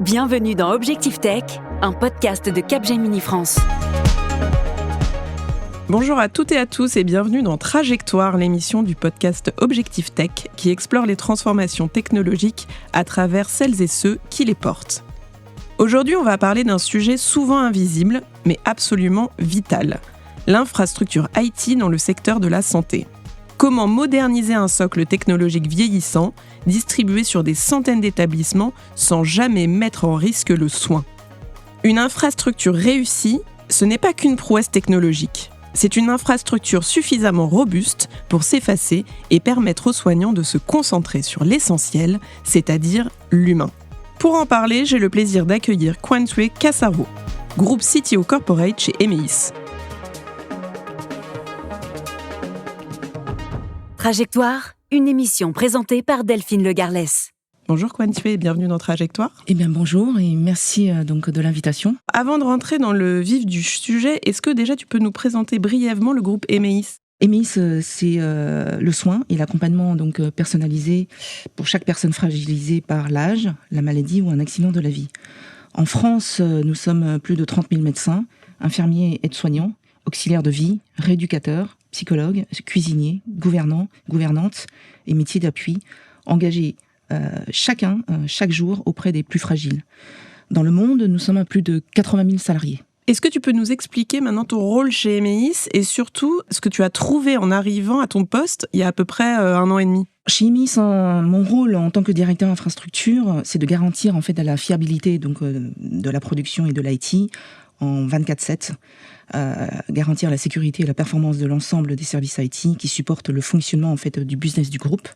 Bienvenue dans Objectif Tech, un podcast de Capgemini France. Bonjour à toutes et à tous et bienvenue dans Trajectoire, l'émission du podcast Objectif Tech qui explore les transformations technologiques à travers celles et ceux qui les portent. Aujourd'hui, on va parler d'un sujet souvent invisible, mais absolument vital, l'infrastructure IT dans le secteur de la santé. Comment moderniser un socle technologique vieillissant, distribué sur des centaines d'établissements sans jamais mettre en risque le soin. Une infrastructure réussie, ce n'est pas qu'une prouesse technologique. C'est une infrastructure suffisamment robuste pour s'effacer et permettre aux soignants de se concentrer sur l'essentiel, c'est-à-dire l'humain. Pour en parler, j'ai le plaisir d'accueillir Quantré Cassaro, groupe CTO Corporate chez Emeis. Trajectoire, une émission présentée par Delphine Le Garlès. Bonjour Quantré et bienvenue dans Trajectoire. Eh bien bonjour et merci donc de l'invitation. Avant de rentrer dans le vif du sujet, est-ce que déjà tu peux nous présenter brièvement le groupe Emeis ? Emeis, c'est le soin et l'accompagnement donc personnalisé pour chaque personne fragilisée par l'âge, la maladie ou un accident de la vie. En France, nous sommes plus de 30 000 médecins, infirmiers, aides-soignants, auxiliaires de vie, rééducateurs, psychologues, cuisiniers, gouvernants, gouvernantes et métiers d'appui, engagés chaque jour auprès des plus fragiles. Dans le monde, nous sommes à plus de 80 000 salariés. Est-ce que tu peux nous expliquer maintenant ton rôle chez Emeis et surtout ce que tu as trouvé en arrivant à ton poste il y a à peu près 1 an et demi ? Chez Emeis, mon rôle en tant que directeur infrastructure, c'est de garantir en fait la fiabilité donc de la production et de l'IT en 24/7, garantir la sécurité et la performance de l'ensemble des services IT qui supportent le fonctionnement en fait du business du groupe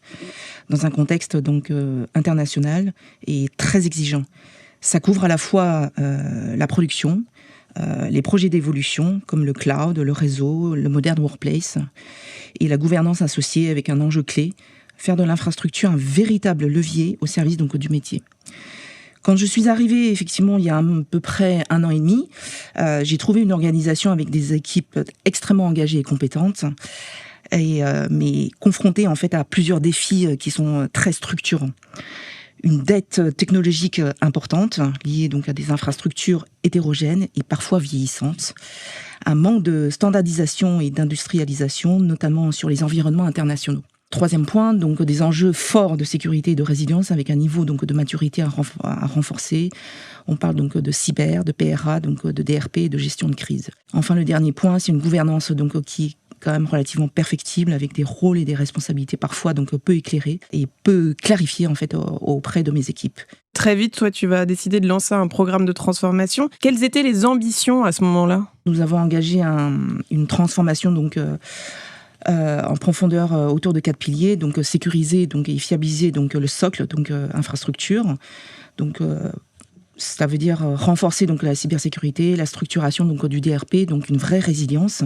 dans un contexte donc international et très exigeant. Ça couvre à la fois la production, les projets d'évolution comme le cloud, le réseau, le modern workplace et la gouvernance associée avec un enjeu clé, faire de l'infrastructure un véritable levier au service donc du métier. Quand je suis arrivée, effectivement, il y a à peu près 1 an et demi, j'ai trouvé une organisation avec des équipes extrêmement engagées et compétentes, mais confrontées en fait à plusieurs défis qui sont très structurants. Une dette technologique importante, liée donc à des infrastructures hétérogènes et parfois vieillissantes. Un manque de standardisation et d'industrialisation, notamment sur les environnements internationaux. Troisième point, donc des enjeux forts de sécurité et de résilience avec un niveau donc de maturité à renforcer. On parle donc de cyber, de PRA, donc de DRP et de gestion de crise. Enfin, le dernier point, c'est une gouvernance donc qui est quand même relativement perfectible avec des rôles et des responsabilités parfois donc peu éclairés et peu clarifiés en fait auprès de mes équipes. Très vite, toi, tu vas décider de lancer un programme de transformation. Quelles étaient les ambitions à ce moment-là ? Nous avons engagé une transformation donc en profondeur autour de 4 piliers, donc sécuriser donc et fiabiliser donc le socle donc infrastructure. Donc ça veut dire renforcer donc la cybersécurité, la structuration donc du DRP, donc une vraie résilience,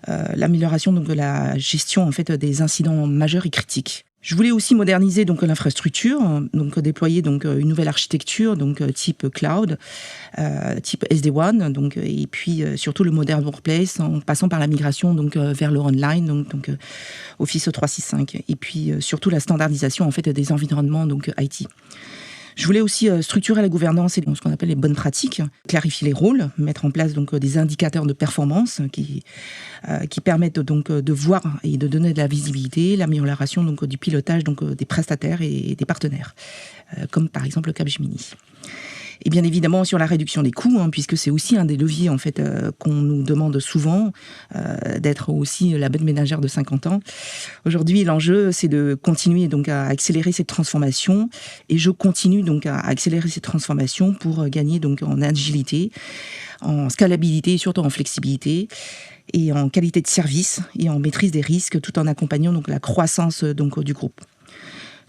l'amélioration donc de la gestion en fait des incidents majeurs et critiques. Je voulais aussi moderniser donc l'infrastructure, donc déployer donc une nouvelle architecture donc type cloud, type SD-WAN, donc et puis surtout le modern workplace en passant par la migration donc vers le online donc Office 365 et puis surtout la standardisation en fait des environnements donc IT. Je voulais aussi structurer la gouvernance et ce qu'on appelle les bonnes pratiques, clarifier les rôles, mettre en place donc des indicateurs de performance qui permettent donc de voir et de donner de la visibilité, l'amélioration donc du pilotage donc des prestataires et des partenaires, comme par exemple Capgemini. Et bien évidemment sur la réduction des coûts, puisque c'est aussi un des leviers en fait qu'on nous demande souvent d'être aussi la bonne ménagère de 50 ans. Aujourd'hui, l'enjeu c'est de continuer donc à accélérer cette transformation, et je continue donc à accélérer cette transformation pour gagner donc en agilité, en scalabilité et surtout en flexibilité, et en qualité de service et en maîtrise des risques, tout en accompagnant donc la croissance donc du groupe.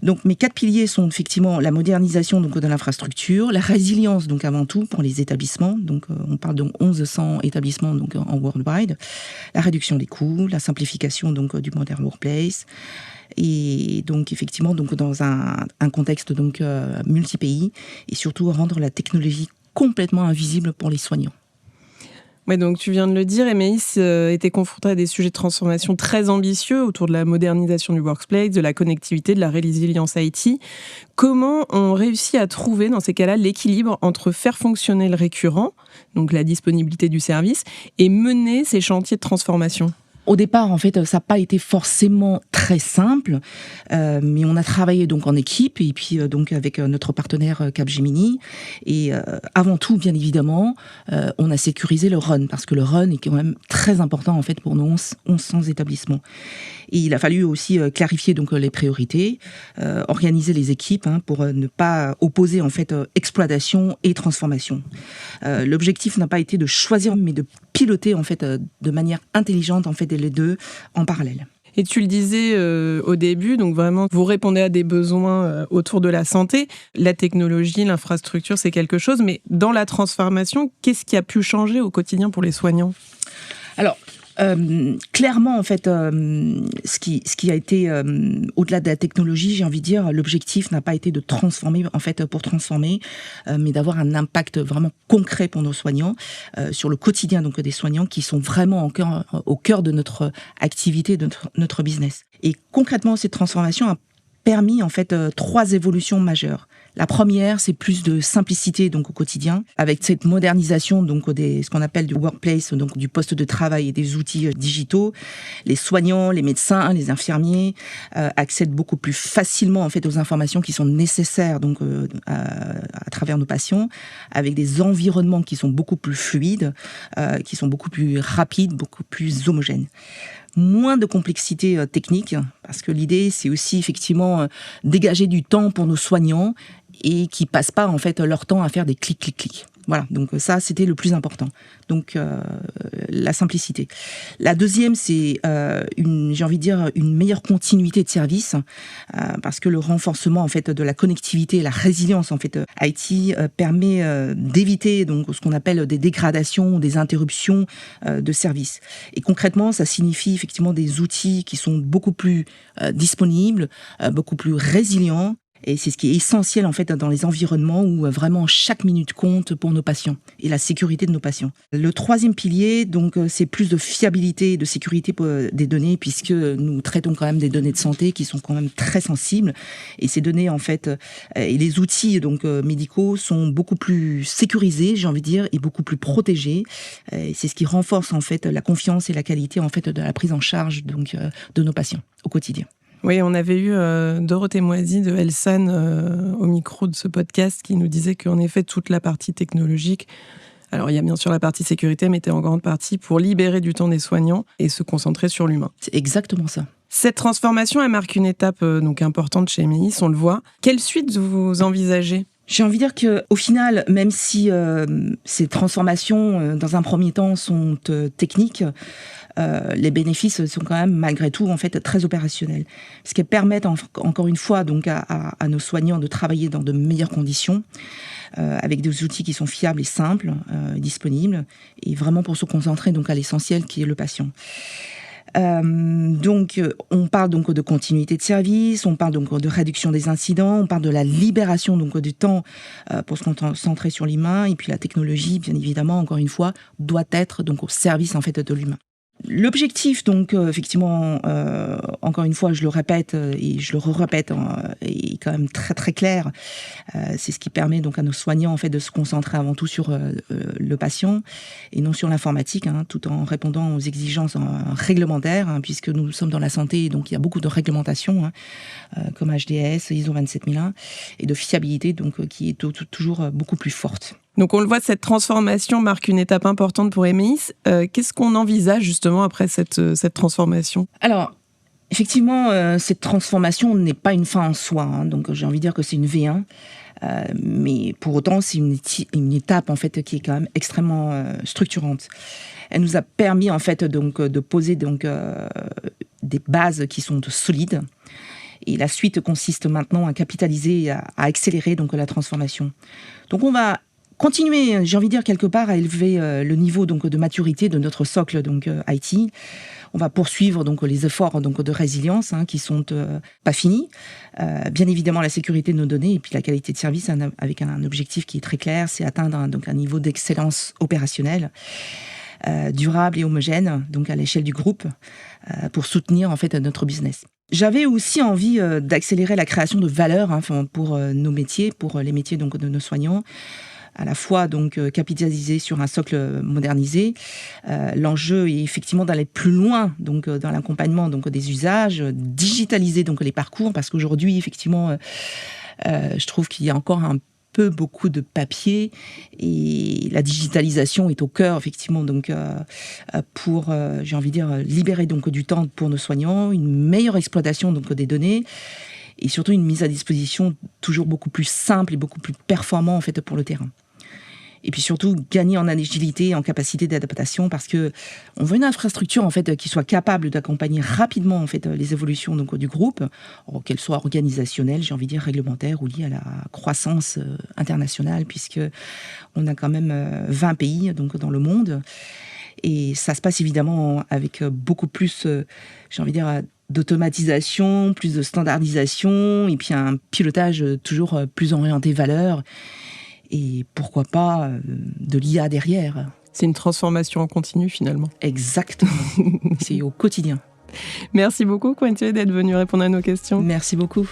Donc mes 4 piliers sont effectivement la modernisation donc de l'infrastructure, la résilience donc avant tout pour les établissements, donc on parle de 1100 établissements donc en worldwide, la réduction des coûts, la simplification donc du modern workplace, et donc effectivement donc dans un contexte donc multi-pays, et surtout rendre la technologie complètement invisible pour les soignants. Ouais, donc tu viens de le dire, Emeis était confronté à des sujets de transformation très ambitieux autour de la modernisation du workplace, de la connectivité, de la résilience IT. Comment on réussit à trouver dans ces cas-là l'équilibre entre faire fonctionner le récurrent, donc la disponibilité du service, et mener ces chantiers de transformation ? Au départ, en fait, ça n'a pas été forcément très simple, mais on a travaillé donc en équipe et puis donc avec notre partenaire Capgemini. Et avant tout, bien évidemment, on a sécurisé le run parce que le run est quand même très important en fait pour nos 1100 établissements. Et il a fallu aussi clarifier donc les priorités, organiser les équipes pour ne pas opposer en fait exploitation et transformation. L'objectif n'a pas été de choisir, mais de piloter en fait de manière intelligente en fait les deux en parallèle. Et tu le disais au début, donc vraiment, vous répondez à des besoins autour de la santé. La technologie, l'infrastructure, c'est quelque chose. Mais dans la transformation, qu'est-ce qui a pu changer au quotidien pour les soignants ? Alors, clairement, en fait, ce qui a été au-delà de la technologie, j'ai envie de dire, l'objectif n'a pas été de transformer, en fait, pour transformer, mais d'avoir un impact vraiment concret pour nos soignants sur le quotidien donc des soignants qui sont vraiment au cœur de notre activité, de notre business. Et concrètement, cette transformation a permis en fait 3 évolutions majeures. La première, c'est plus de simplicité donc au quotidien, avec cette modernisation donc ce qu'on appelle du workplace, donc du poste de travail et des outils digitaux. Les soignants, les médecins, les infirmiers accèdent beaucoup plus facilement en fait aux informations qui sont nécessaires donc à travers nos patients, avec des environnements qui sont beaucoup plus fluides, qui sont beaucoup plus rapides, beaucoup plus homogènes. Moins de complexité technique, parce que l'idée, c'est aussi effectivement dégager du temps pour nos soignants et qui passent pas en fait leur temps à faire des clics. Voilà, donc ça, c'était le plus important. Donc, la simplicité. La deuxième, c'est, j'ai envie de dire, une meilleure continuité de service, parce que le renforcement en fait de la connectivité et la résilience en fait IT permet d'éviter donc ce qu'on appelle des dégradations, des interruptions de service. Et concrètement, ça signifie effectivement des outils qui sont beaucoup plus disponibles, beaucoup plus résilients. Et c'est ce qui est essentiel en fait dans les environnements où vraiment chaque minute compte pour nos patients et la sécurité de nos patients. Le troisième pilier, donc, c'est plus de fiabilité et de sécurité des données, puisque nous traitons quand même des données de santé qui sont quand même très sensibles. Et ces données en fait et les outils donc médicaux sont beaucoup plus sécurisés, j'ai envie de dire, et beaucoup plus protégés. Et c'est ce qui renforce en fait la confiance et la qualité en fait de la prise en charge donc de nos patients au quotidien. Oui, on avait eu Dorothée Moisy de Elsan au micro de ce podcast qui nous disait qu'en effet, toute la partie technologique, alors il y a bien sûr la partie sécurité, mais était en grande partie pour libérer du temps des soignants et se concentrer sur l'humain. C'est exactement ça. Cette transformation, elle marque une étape donc importante chez Emeis, on le voit. Quelle suite vous envisagez ? J'ai envie de dire qu'au final, même si ces transformations, dans un premier temps, sont techniques, les bénéfices sont quand même, malgré tout, en fait, très opérationnels. Ce qui permet, encore une fois, donc, à nos soignants de travailler dans de meilleures conditions, avec des outils qui sont fiables et simples, disponibles, et vraiment pour se concentrer donc, à l'essentiel qui est le patient. Donc, on parle donc de continuité de service, on parle donc de réduction des incidents, on parle de la libération donc du temps pour se concentrer sur l'humain, et puis la technologie, bien évidemment, encore une fois, doit être donc au service en fait de l'humain. L'objectif, donc, effectivement, encore une fois, je le répète et je le répète, est quand même très très clair. C'est ce qui permet donc à nos soignants en fait de se concentrer avant tout sur le patient et non sur l'informatique, tout en répondant aux exigences réglementaires, puisque nous sommes dans la santé, donc il y a beaucoup de réglementations, comme HDS, ISO 27001, et de fiabilité, donc qui est toujours beaucoup plus forte. Donc on le voit, cette transformation marque une étape importante pour Emeis. Qu'est-ce qu'on envisage justement après cette transformation ? Alors, effectivement, cette transformation n'est pas une fin en soi. Donc j'ai envie de dire que c'est une V1. Mais pour autant, c'est une étape en fait qui est quand même extrêmement structurante. Elle nous a permis en fait donc de poser donc des bases qui sont solides. Et la suite consiste maintenant à capitaliser, à accélérer donc la transformation. Donc on va continuer, j'ai envie de dire quelque part, à élever le niveau donc de maturité de notre socle donc IT. On va poursuivre donc les efforts donc de résilience qui sont pas finis. Bien évidemment la sécurité de nos données et puis la qualité de service avec un objectif qui est très clair, c'est atteindre donc un niveau d'excellence opérationnelle. durable et homogène, donc à l'échelle du groupe, pour soutenir en fait notre business. J'avais aussi envie d'accélérer la création de valeur pour nos métiers, pour les métiers donc de nos soignants. À la fois donc capitaliser sur un socle modernisé. L'enjeu est effectivement d'aller plus loin donc dans l'accompagnement donc des usages, digitaliser donc les parcours, parce qu'aujourd'hui effectivement je trouve qu'il y a encore beaucoup de papier, et la digitalisation est au cœur effectivement donc pour j'ai envie de dire libérer donc du temps pour nos soignants, une meilleure exploitation donc des données, et surtout une mise à disposition toujours beaucoup plus simple et beaucoup plus performant en fait pour le terrain. Et puis surtout gagner en agilité, en capacité d'adaptation, parce que on veut une infrastructure en fait qui soit capable d'accompagner rapidement en fait les évolutions donc du groupe, qu'elles soient organisationnelles, j'ai envie de dire réglementaires, ou liées à la croissance internationale, puisque on a quand même 20 pays donc dans le monde, et ça se passe évidemment avec beaucoup plus, j'ai envie de dire, d'automatisation, plus de standardisation, et puis un pilotage toujours plus orienté valeur. Et pourquoi pas de l'IA derrière. C'est une transformation en continu finalement. Exactement. C'est au quotidien. Merci beaucoup Cointier d'être venu répondre à nos questions. Merci beaucoup.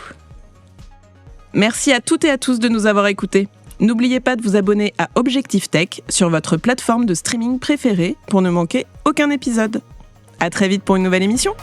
Merci à toutes et à tous de nous avoir écoutés. N'oubliez pas de vous abonner à Objectif Tech sur votre plateforme de streaming préférée pour ne manquer aucun épisode. À très vite pour une nouvelle émission.